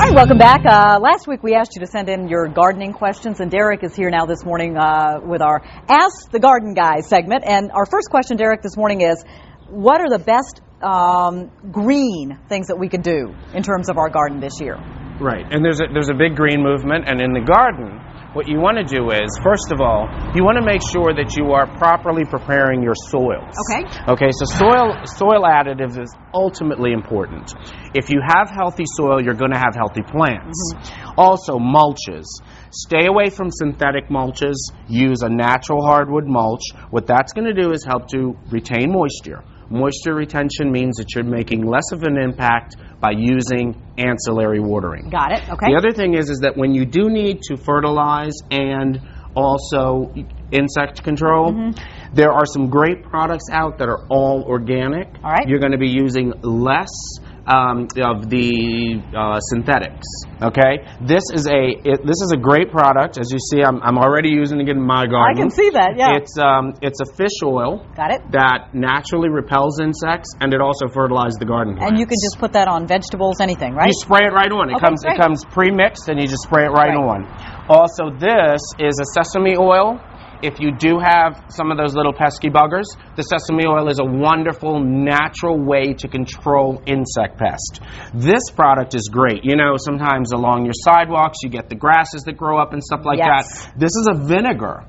All right, welcome back. Last week we asked you to send in your gardening questions, and Derek is here now this morning with our Ask the Garden Guy segment. And our first question, Derek, this morning is, what are the best green things that we could do in terms of our garden this year? Right, and there's a big green movement, and in the garden, what you want to do is, first of all, you want to make sure that you are properly preparing your soils. Okay, so soil additives is ultimately important. If you have healthy soil, you're going to have healthy plants. Also, mulches. Stay away from synthetic mulches. Use a natural hardwood mulch. What that's going to do is help to retain moisture. Moisture retention means that you're making less of an impact by using ancillary watering. Got it. Okay. The other thing is that when you do need to fertilize and also insect control, there are some great products out that are all organic. All right. You're going to be using less of the synthetics. Okay, this is a great product. As you see, I'm already using it in my garden. I can see that. Yeah. It's a fish oil. Got it. That naturally repels insects, and it also fertilizes the garden plants. And you can just put that on vegetables, anything, right? You spray it right on. It comes pre-mixed, and you just spray it right on. Also, this is a sesame oil. If you do have some of those little pesky buggers, the sesame oil is a wonderful, natural way to control insect pest. This product is great. You know, sometimes along your sidewalks, you get the grasses that grow up and stuff like that. This is a vinegar.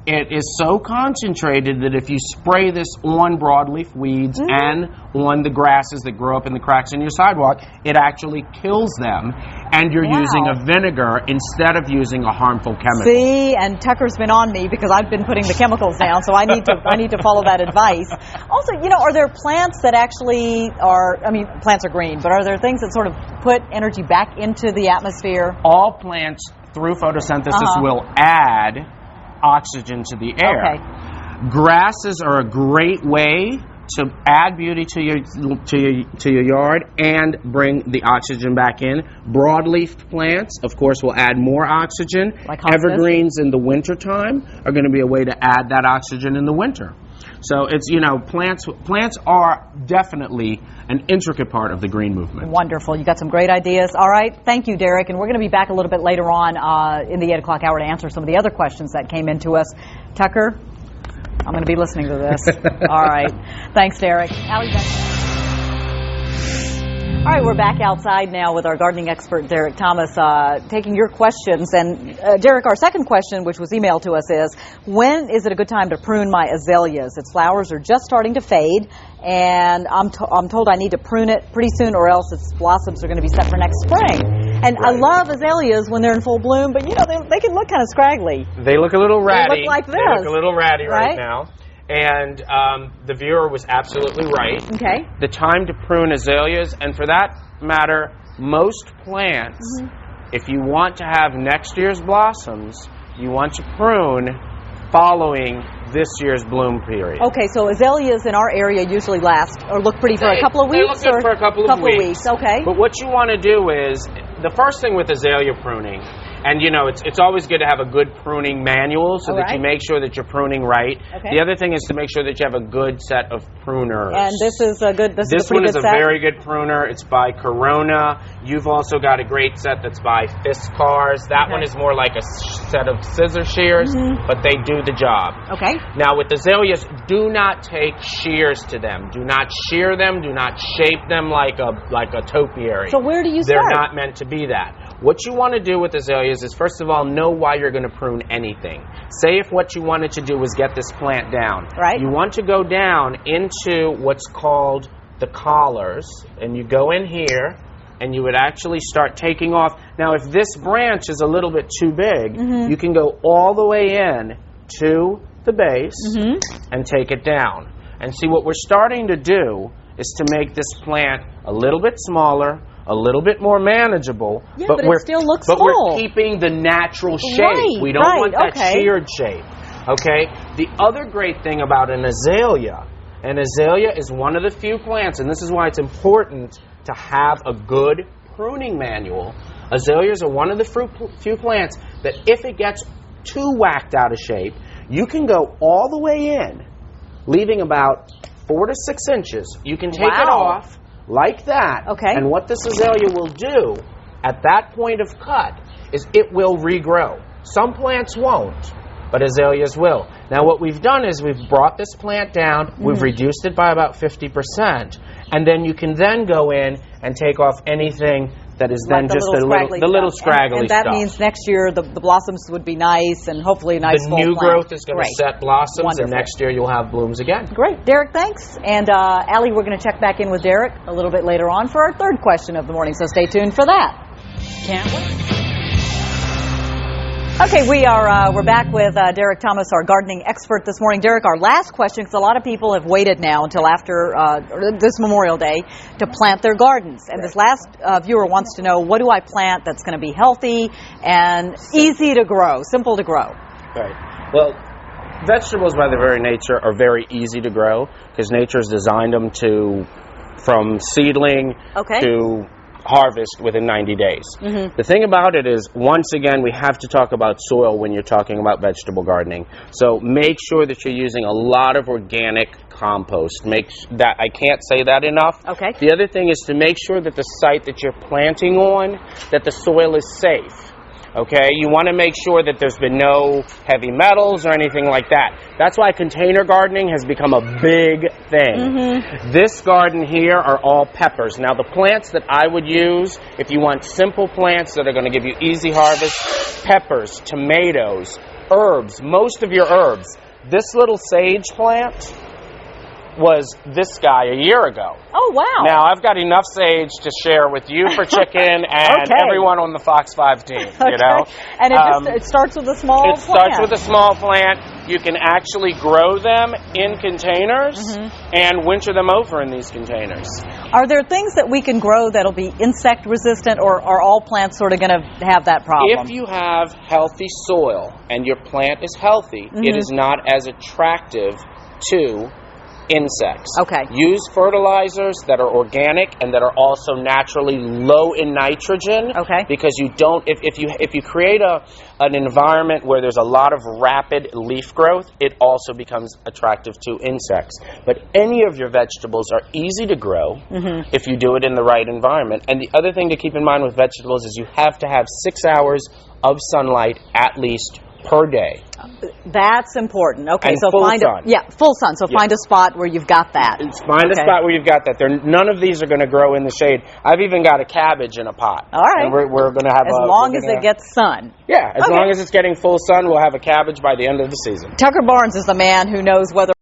It is so concentrated that if you spray this on broadleaf weeds and on the grasses that grow up in the cracks in your sidewalk, it actually kills them, and you're using a vinegar instead of using a harmful chemical. See, and Tucker's been on me because I've been putting the chemicals down, so I need to follow that advice. Also, you know, are there plants that actually are, I mean, plants are green, but are there things that sort of put energy back into the atmosphere? All plants, through photosynthesis, will add oxygen to the air. Grasses are a great way to add beauty to your yard and bring the oxygen back in. Broadleaf plants, of course, will add more oxygen. Like evergreens in the wintertime are going to be a way to add that oxygen in the winter. So it's, you know, plants are definitely an intricate part of the green movement. Wonderful. You got some great ideas. All right. Thank you, Derek. And we're going to be back a little bit later on in the 8 o'clock hour to answer some of the other questions that came into us. Tucker, I'm going to be listening to this. All right. Thanks, Derek. Allie, all right, we're back outside now with our gardening expert, Derek Thomas, taking your questions. And Derek, our second question, which was emailed to us, is, when is it a good time to prune my azaleas? Its flowers are just starting to fade, and I'm told I need to prune it pretty soon, or else its blossoms are going to be set for next spring. And I love azaleas when they're in full bloom, but, you know, they can look kind of scraggly. They look a little ratty. They look like this. They look a little ratty right now. And the viewer was absolutely right. Okay. The time to prune azaleas, and for that matter, most plants, if you want to have next year's blossoms, you want to prune following this year's bloom period. Okay, so azaleas in our area usually last or look pretty for a couple of weeks? They look good for a couple of weeks. Okay. But what you want to do is, the first thing with azalea pruning, and, you know, it's always good to have a good pruning manual so that you make sure that you're pruning right. Okay. The other thing is to make sure that you have a good set of pruners. And this is a good, this is a pretty good set? This one is a very good pruner. It's by Corona. You've also got a great set that's by Fiskars. That one is more like a set of scissor shears, but they do the job. Okay. Now, with azaleas, do not take shears to them. Do not shear them. Do not shape them like a topiary. So where do you start? They're not meant to be that. What you want to do with azaleas is, first of all, know why you're going to prune anything. Say if what you wanted to do was get this plant down. Right. You want to go down into what's called the collars, and you go in here, and you would actually start taking off. Now, if this branch is a little bit too big, you can go all the way in to the base and take it down. And see, what we're starting to do is to make this plant a little bit smaller, a little bit more manageable, but it still looks full. We're keeping the natural shape. We don't want that sheared shape. Okay? The other great thing about an azalea is one of the few plants, and this is why it's important to have a good pruning manual. Azaleas are one of the few plants that if it gets too whacked out of shape, you can go all the way in, leaving about 4 to 6 inches. You can take it off like that. Okay. And what this azalea will do, at that point of cut is it will regrow. Some plants won't, but azaleas will. Now what we've done is we've brought this plant down, we've reduced it by about 50%, and then you can then go in and take off anything that is then just the little scraggly and that stuff. means next year the blossoms would be nice and hopefully a nice The full new plant. growth is going to set blossoms, Wonderful. and next year you'll have blooms again. Great. Derek, thanks. And Allie, we're going to check back in with Derek a little bit later on for our third question of the morning, so stay tuned for that. Can't wait. Okay, we're back with Derek Thomas, our gardening expert this morning. Derek, our last question, because a lot of people have waited now until after this Memorial Day to plant their gardens. And this last viewer wants to know, what do I plant that's going to be healthy and easy to grow, simple to grow? Right. Well, vegetables by their very nature are very easy to grow because nature has designed them from seedling to harvest within 90 days. The thing about it is, once again, we have to talk about soil when you're talking about vegetable gardening. So make sure that you're using a lot of organic compost. I can't say that enough. Okay. The other thing is to make sure that the site that you're planting on, that the soil is safe. Okay, you want to make sure that there's been no heavy metals or anything like that. That's why container gardening has become a big thing. This garden here are all peppers. Now the plants that I would use, if you want simple plants that are going to give you easy harvest, peppers, tomatoes, herbs, most of your herbs. This little sage plant was this guy a year ago. Oh, wow. Now, I've got enough sage to share with you for chicken and everyone on the Fox5 team, you know? And it starts with a small plant. It starts with a small plant. You can actually grow them in containers and winter them over in these containers. Are there things that we can grow that'll be insect resistant, or are all plants sort of going to have that problem? If you have healthy soil and your plant is healthy, it is not as attractive to insects. Okay. Use fertilizers that are organic and that are also naturally low in nitrogen. Okay. Because you don't, if you create an environment where there's a lot of rapid leaf growth, it also becomes attractive to insects. But any of your vegetables are easy to grow if you do it in the right environment. And the other thing to keep in mind with vegetables is you have to have 6 hours of sunlight at least per day. That's important. Okay, and so full find sun. full sun. So find a spot where you've got that. Find a spot where you've got that. None of these are going to grow in the shade. I've even got a cabbage in a pot. All right. And we're going to have as long as it gets sun. Yeah, as long as it's getting full sun, we'll have a cabbage by the end of the season. Tucker Barnes is the man who knows whether